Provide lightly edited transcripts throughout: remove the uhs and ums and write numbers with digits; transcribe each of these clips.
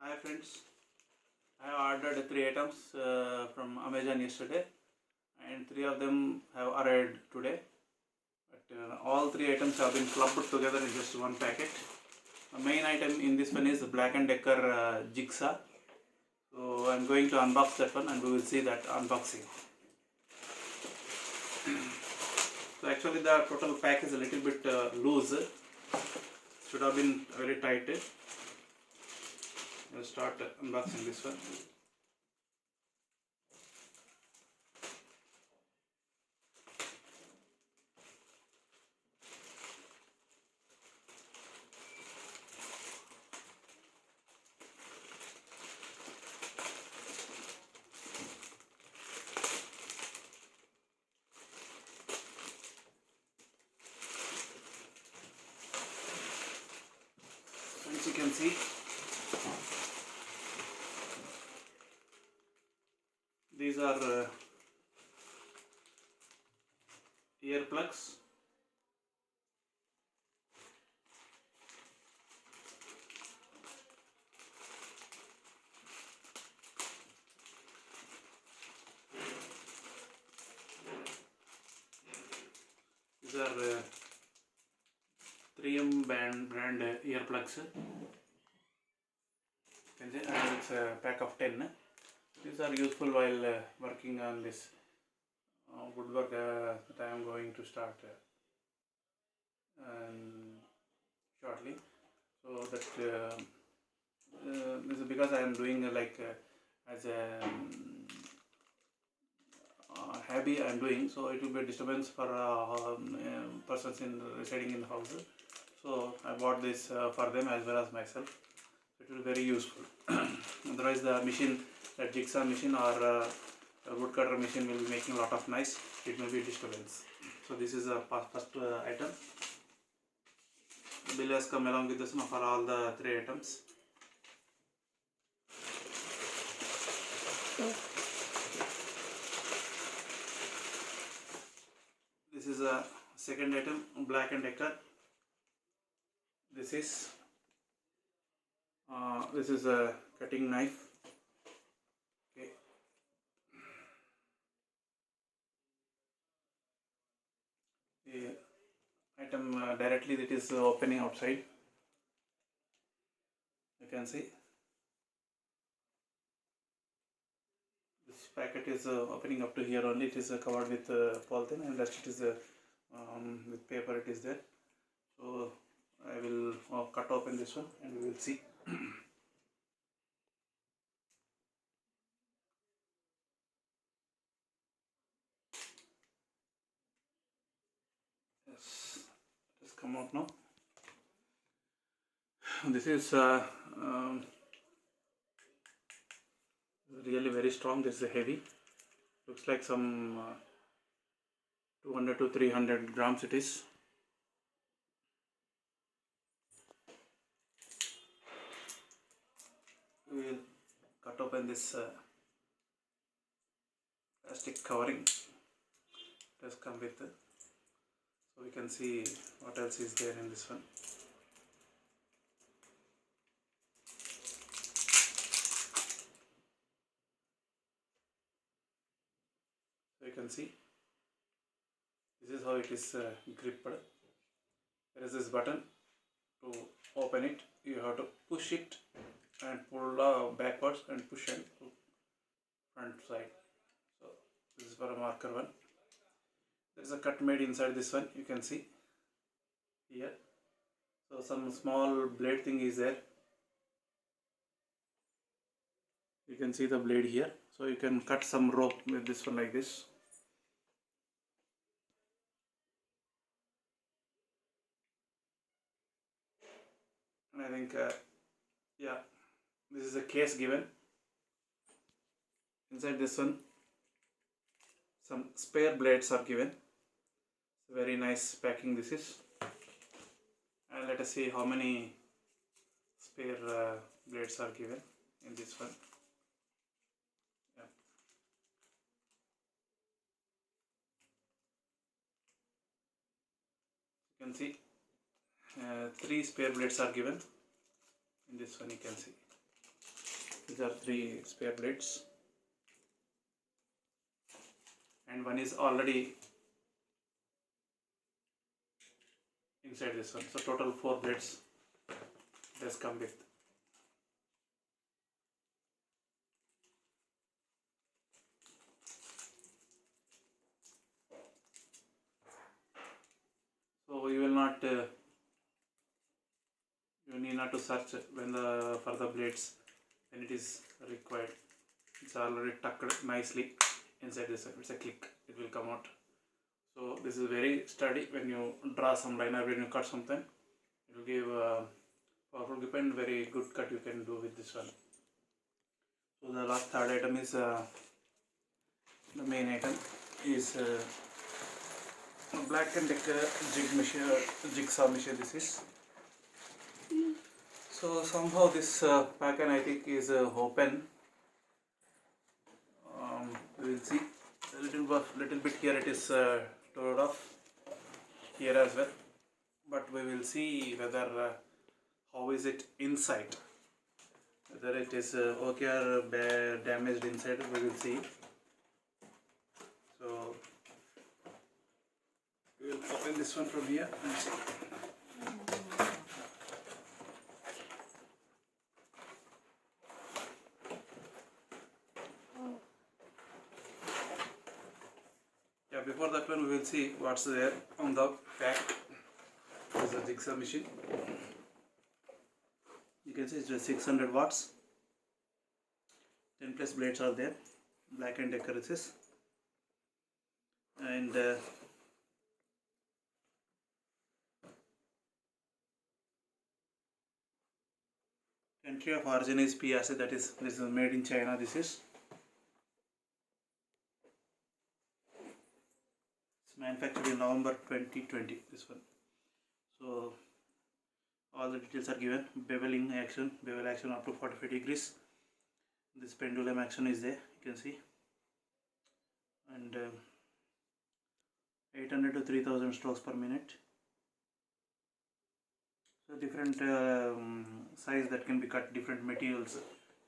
Hi friends, I ordered 3 items from Amazon yesterday and 3 of them have arrived today. But all 3 items have been clubbed together in just one packet. The main item in this one is the Black+Decker Jigsaw. So I am going to unbox that one and we will see that unboxing. So actually the total pack is a little bit loose. Should have been very tight. We'll start unboxing this one. As you can see, these are ear plugs. These are 3M brand earplugs. And it's a pack of 10. These are useful while working on this woodwork that I am going to start shortly. So that this is because I am doing as a hobby I am doing, so it will be a disturbance for persons residing in the house. So I bought this for them as well as myself. It will be very useful. Otherwise the machine, that jigsaw machine or a woodcutter machine will be making a lot of noise. It may be a disturbance. So this is the first item. The bill has come along with this for all the 3 items. This is a second item, Black+Decker. This is a cutting knife. Okay. The item directly that is opening outside. You can see this packet is opening up to here only. It is covered with polythene and rest it is with paper. It is there. So I will cut open this one and we will see. Yes, it has come out now. This is really very strong. This is heavy. Looks like some 200 to 300 grams it is. We will cut open this plastic covering. It has come with so we can see what else is there in this one. So you can see this is how it is gripped. There is this button to open it. You have to push it and pull backwards and push and to front side. So this is for a marker one. There is a cut made inside this one. You can see here. So some small blade thing is there. You can see the blade here. So you can cut some rope with this one like this. And I think yeah, this is a case given. Inside this one some spare blades are given. Very nice packing this is. And let us see how many spare blades are given in this one. Yeah. You can see 3 spare blades are given in this one. You can see These are 3 spare blades, and one is already inside this one. So total 4 blades it has come with. So you need not to search when for the blades when it is required. It's already tucked nicely inside this one. It's a click, it will come out. So this is very sturdy. When you draw some line or when you cut something, it will give a powerful grip and very good cut you can do with this one. So the last third item is the main item is Black+Decker Jigsaw machine. This is. So somehow this packet I think is open. We will see a little bit here it is torn off here as well, but we will see whether how is it inside, whether it is okay or damaged inside. We will see. So we will open this one from here and see. Before that one we will see what's there on the pack. This is a jigsaw machine. You can see it's just 600 watts. 10 plus blades are there. Black+Decker it is. And country of origin is PRC, that is this is made in China. This is. Manufactured in November 2020, this one. So all the details are given. Bevel action up to 45 degrees. This pendulum action is there, you can see. And 800 to 3000 strokes per minute. So different size that can be cut, different materials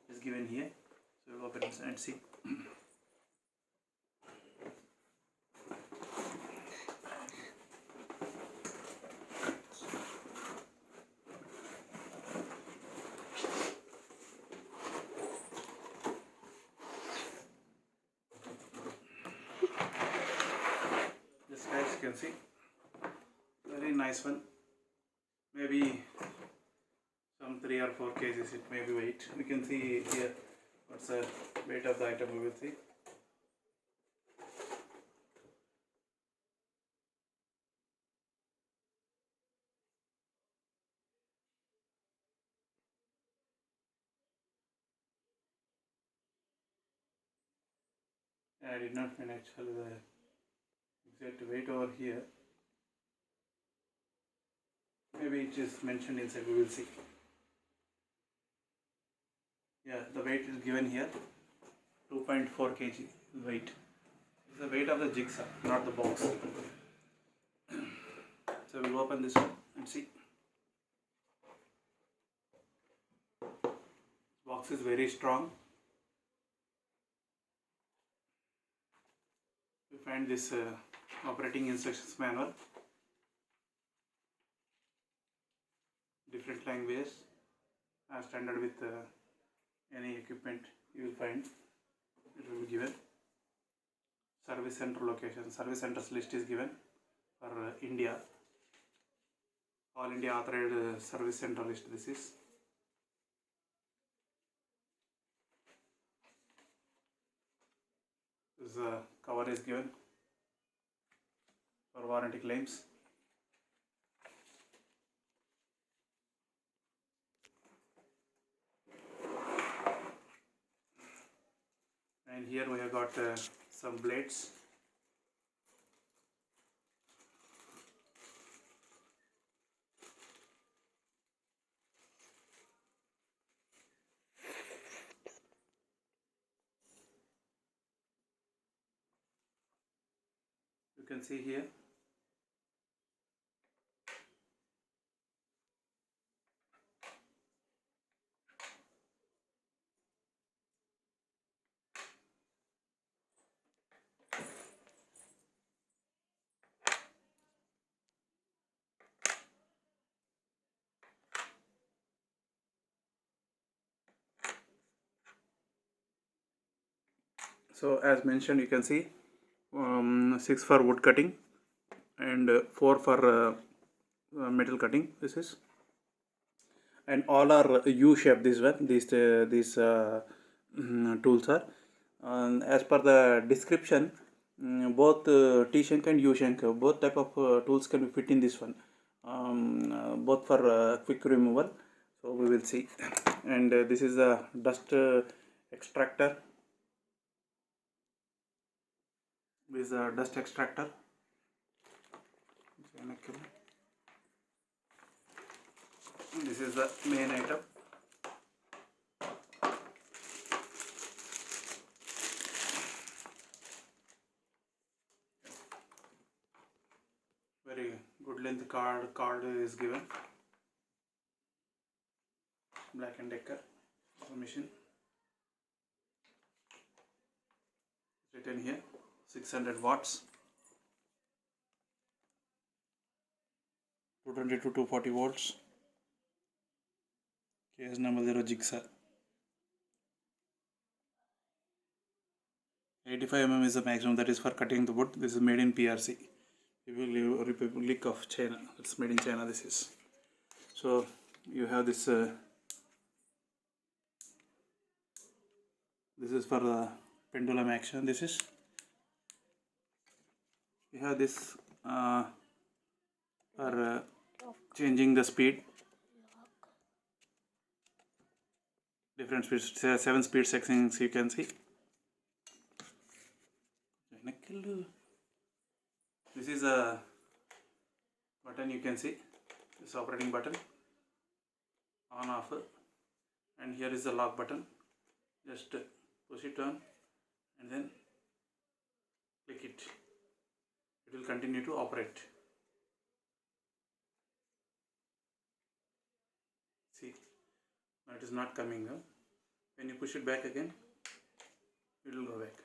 is given here. So we'll open it and see. You can see very nice one, maybe some 3 or 4 kgs it may be weight. We can see here what's the weight of the item. We will see. I did not find actually the exact weight over here. Maybe it is mentioned inside, we will see. Yeah, the weight is given here, 2.4 kg weight. It's the weight of the jigsaw, not the box. So we'll open this one and see. This box is very strong. We find this operating instructions manual, different languages, as standard with any equipment you will find. It will be given. Service center location, service centers list is given for India. All India authorized service center list this is. This cover is given for warranty claims. And here we have got some blades. You can see here. So as mentioned, you can see 6 for wood cutting and 4 for metal cutting. This is, and all are U shape. This one, these tools are. As per the description, both T-shank and U-shank, both type of tools can be fit in this one, both for quick removal. So we will see. And this is a dust extractor. This is a dust extractor. This is the main item. Very good length card is given. Black+Decker machine. Written here 600 watts, 220 to 240 volts. KS900 Jigsaw. 85 mm is the maximum, that is for cutting the wood. This is made in PRC, Republic of China. It's made in China. This is. So you have this. This is for the pendulum action. This is. You have this for changing the speed. Different speeds, 7 speed sections you can see. This is a button, you can see this operating button, on off, and here is the lock button. Just push it on and then click it. It will continue to operate. See, now it is not coming now. When you push it back again, it will go back.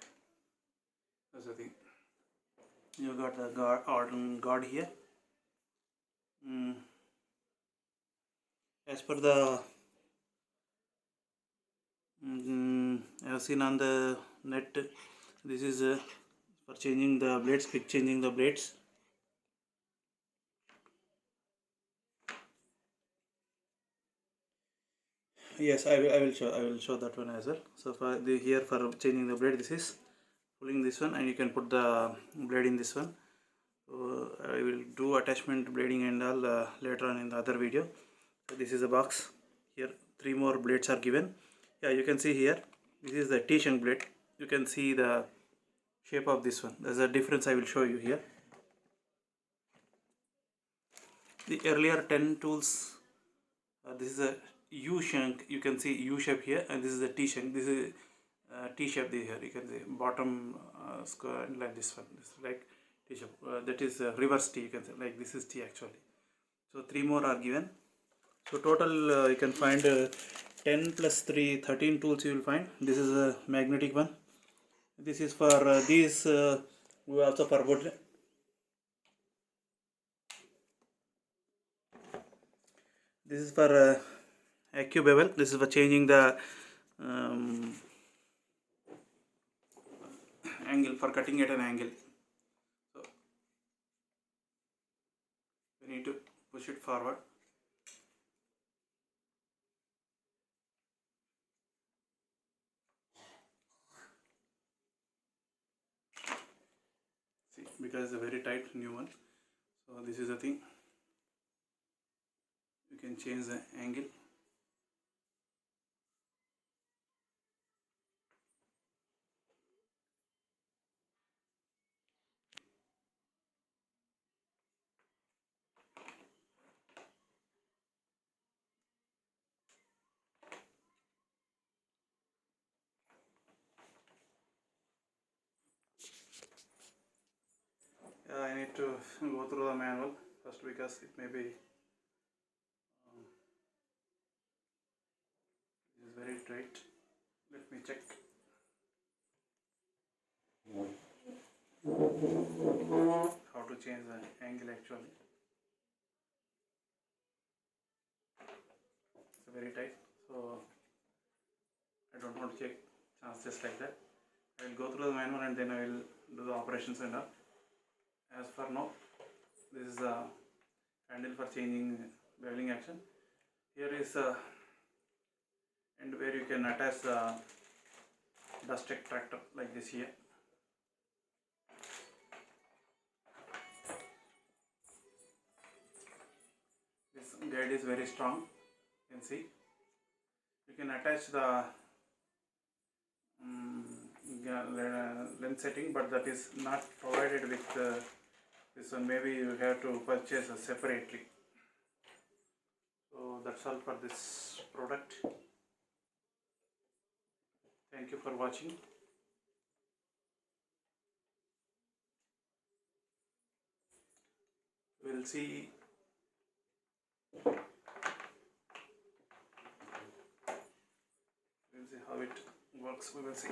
That's the thing. You got the guard here. As per the I have seen on the net, this is for changing the blades, quick changing the blades. Yes, I will show that one as well. So for here for changing the blade, this is pulling this one, and you can put the blade in this one. So I will do attachment blading and all later on in the other video. So this is a box. Here 3 more blades are given. Yeah, you can see here, this is the T-shank blade. You can see the shape of this one. There's a difference I will show you here. The earlier 10 tools, this is a U-shank. You can see U-shape here, and this is the T-shank. This is T-shape here. You can see bottom square like this one. This is like T-shape. That is reverse T. You can say like this is T actually. So 3 more are given. So total you can find 10 plus 3, 13 tools you will find. This is a magnetic one. This is for these, we also for wood. This is for AQ bevel. This is for changing the angle, for cutting at an angle. So we need to push it forward. See, because it's a very tight new one. So this is the thing. You can change the angle. Yeah, I need to go through the manual first because it may be it is very tight. Let me check. How to change the angle actually. It's very tight, so I don't want to take chance just like that. I will go through the manual and then I will do the operations and all. As for now, this is the handle for changing beveling action. Here is the end where you can attach the dust extractor like this here. This guide is very strong, you can see. You can attach the lens setting, but that is not provided with this one. Maybe you have to purchase separately. So that's all for this product. Thank you for watching. We'll see how it works. We will see.